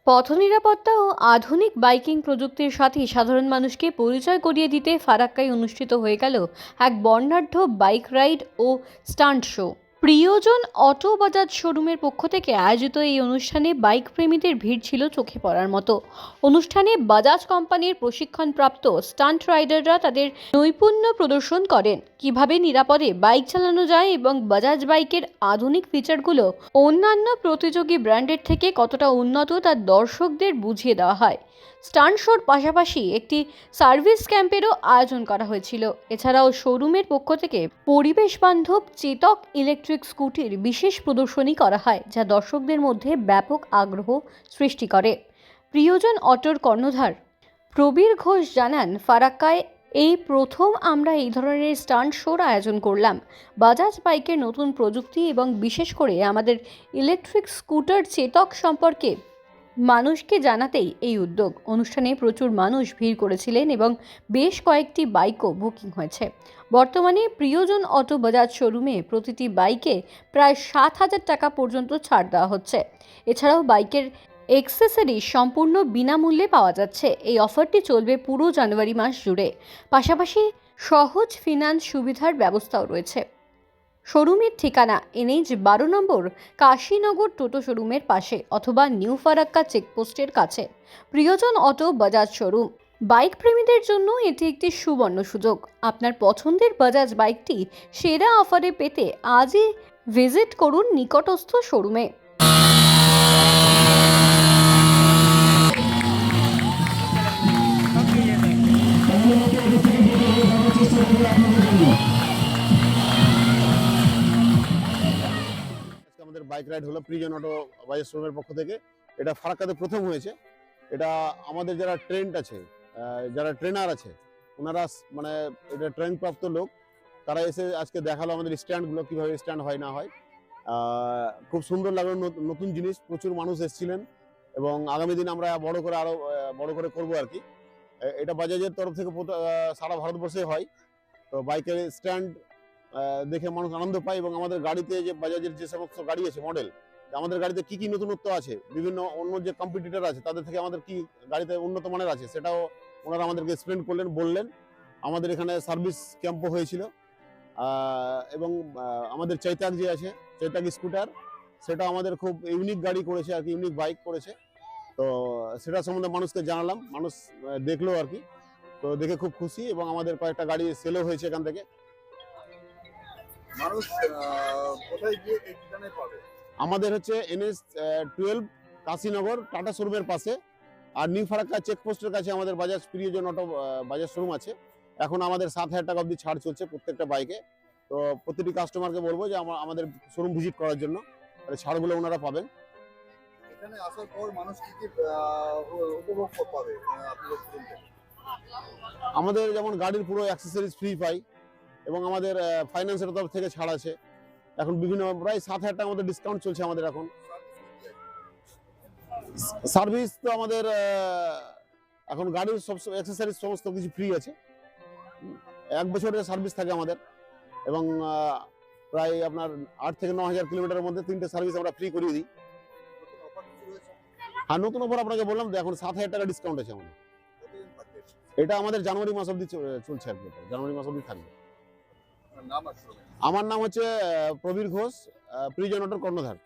পথ নিরাপত্তা ও আধুনিক বাইকিং প্রযুক্তির সাথে সাধারণ মানুষকে পরিচয় করিয়ে দিতে ফারাক্কায় অনুষ্ঠিত হয়ে গেল এক বর্ণাঢ্য বাইক রাইড ও স্টান্ট শো। প্রিয়জন অটো বাজাজ শোরুমের পক্ষ থেকে আয়োজিত এই অনুষ্ঠানে বাইক প্রেমীদের ভিড় ছিল চোখে পড়ার মতো। অনুষ্ঠানে বাজাজ কোম্পানির প্রশিক্ষণপ্রাপ্ত স্টান্ট রাইডাররা তাদের নৈপুণ্য প্রদর্শন করেন, কিভাবে নিরাপদে বাইক চালানো যায় এবং বাজাজ বাইকের আধুনিক ফিচারগুলো অন্যান্য প্রতিযোগী ব্র্যান্ডের থেকে কতটা উন্নত তা দর্শকদের বুঝিয়ে দেওয়া হয়। স্টান্ট শোর পাশাপাশি একটি সার্ভিস ক্যাম্পেরও আয়োজন করা হয়েছিল। এছাড়াও শোরুমের পক্ষ থেকে পরিবেশ বান্ধব চেতক ইলেকট্রিক স্কুটির বিশেষ প্রদর্শনী করা হয়, যা দর্শকদের মধ্যে ব্যাপক আগ্রহ সৃষ্টি করে। প্রিয়জন অটোর কর্ণধার প্রবীর ঘোষ জানান, ফারাক্কায় এই প্রথম আমরা এই ধরনের স্টান্ট শোর আয়োজন করলাম। বাজাজ বাইকের নতুন প্রযুক্তি এবং বিশেষ করে আমাদের ইলেকট্রিক স্কুটার চেতক সম্পর্কে মানুষকে জানাতেই এই উদ্যোগ। অনুষ্ঠানে প্রচুর মানুষ ভিড় করেছিলেন এবং বেশ কয়েকটি বাইকও বুকিং হয়েছে। বর্তমানে প্রিয়জন অটো বাজাজ শোরুমে প্রতিটি বাইকে প্রায় 7,000 টাকা পর্যন্ত ছাড় দেওয়া হচ্ছে। এছাড়াও বাইকের অ্যাক্সেসরিজ সম্পূর্ণ বিনামূল্যে পাওয়া যাচ্ছে। এই অফারটি চলবে পুরো জানুয়ারি মাস জুড়ে। পাশাপাশি সহজ ফিনান্স সুবিধার ব্যবস্থাও রয়েছে। শোরুমের ঠিকানা NH 12 নম্বর কাশীনগর টোটো শোরুমের পাশে অথবা নিউ ফারাক্কা চেকপোস্টের কাছে। প্রিয়জন অটো বাজাজ শোরুম বাইক প্রেমীদের জন্য এটি একটি সুবর্ণ সুযোগ। আপনার পছন্দের বাজাজ বাইকটি সেরা অফারে পেতে আজই ভিজিট করুন নিকটস্থ শোরুমে। আমাদের বাইক রাইড হলো প্রিজন অটো বাজাজ শোরুমের পক্ষ থেকে। এটা ফারাক্কাতে প্রথম হয়েছে। এটা আমাদের যারা ট্রেন্ড আছে, যারা ট্রেনার আছে, ওনারা মানে এটা ট্রেন প্রাপ্ত লোক, তারা এসে আজকে দেখালো আমাদের স্ট্যান্ডগুলো কিভাবে স্ট্যান্ড হয় না হয়। খুব সুন্দর লাগলো, নতুন জিনিস, প্রচুর মানুষ এসেছিলেন এবং আগামী দিন আমরা বড় করে আরো বড় করে করবো আর কি। এটা বাজাজের তরফ থেকে সারা ভারতবর্ষে হয়। তো বাইকের স্ট্যান্ড দেখে মানুষ আনন্দ পায় এবং আমাদের গাড়িতে যে বাজাজের যে সমস্ত গাড়ি আছে মডেল, আমাদের গাড়িতে কি কি নতুনত্ব আছে, বিভিন্ন অন্য যে কম্পিটিটর আছে তাদের থেকে আমাদের কি গাড়িতে উন্নত মানের আছে, সেটাও ওনারা আমাদেরকে এক্সপ্লেন করলেন, বললেন। আমাদের এখানে সার্ভিস ক্যাম্পও হয়েছিল এবং আমাদের চৈতাক যে আছে, চৈতাক স্কুটার, সেটা আমাদের খুব ইউনিক গাড়ি করেছে আর কি, ইউনিক বাইক করেছে। তো সেটা সম্বন্ধে মানুষকে জানালাম, মানুষ দেখলো আর কি। তো দেখে খুব খুশি এবং আমাদের কয়েকটা গাড়ি সেলও হয়েছে এখান থেকে। মানুষ কোথায় গিয়ে এই ঠিকানায় পাবে? আমাদের হচ্ছে NH 12 কাশীনগর টাটা শোরুমের পাশে, আর নিউ ফারাক্কা চেকপোস্টের কাছে আমাদের বাজাজ প্রিয়জন অটো বাজাজ শোরুম আছে। এখন আমাদের 7,000 টাকা অবধি ছাড় চলছে প্রত্যেকটা বাইকে। তো প্রতিটি কাস্টমারকে বলবো যে আমাদের শোরুম ভিজিট করার জন্য, ছাড়গুলো ওনারা পাবেন। এখানে আসার পর মানুষ কি কি উপভোগ পাবে আপনাদের শোরুম থেকে? আমাদের যেমন গাড়ির পুরো অ্যাক্সেসরিজ ফ্রি পাই এবং আমাদের ফাইন্যান্সের তরফ থেকে ছাড় আছে। এখন বিভিন্ন প্রায় 7,000 টাকা আমাদের ডিসকাউন্ট চলছে আমাদের এখন। সার্ভিস তো আমাদের এখন গাড়ির সব অ্যাক্সেসরিজ সমস্ত কিছু ফ্রি আছে। 1 বছরের সার্ভিস থাকে আমাদের এবং প্রায় আপনার 8 থেকে 9,000 কিলোমিটারের মধ্যে 3টে সার্ভিস আমরা ফ্রি করিয়ে দিই। হ্যাঁ, নতুন অফার আপনাকে বললাম তো, এখন 7,000 টাকা ডিসকাউন্ট আছে আমাদের। এটা আমাদের জানুয়ারি মাস অবধি চলছে আর কি, জানুয়ারি মাস অবধি থাকবে। আমার নাম হচ্ছে প্রবীর ঘোষ, প্রিজন অটোর কর্ণধার।